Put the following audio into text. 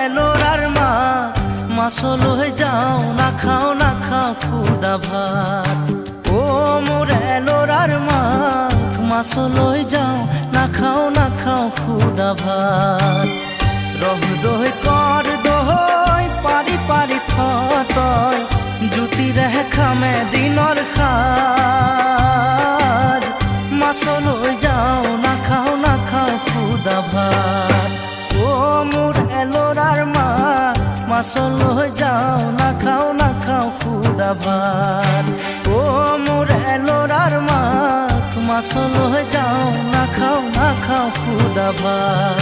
এলোরার মা মাছল হয়ে যাও না খাও খুদা ভাত। ও মোর এলোরার মা মাছল হয়ে যাও না খাও খুদা ভাত। রহ দোহ কর দোহই পারি পারি থতয় জুতি রেহ খামে দিনর খাজ। মাছল হয়ে যাও না খাও খুদা ভাত। ও মোর এলোরার মা মাছল হয়ে যাও না খাও খুদা ভাত। ও মোর এলোরার মা মাছল হয়ে যাও না খাও খুদা ভাত।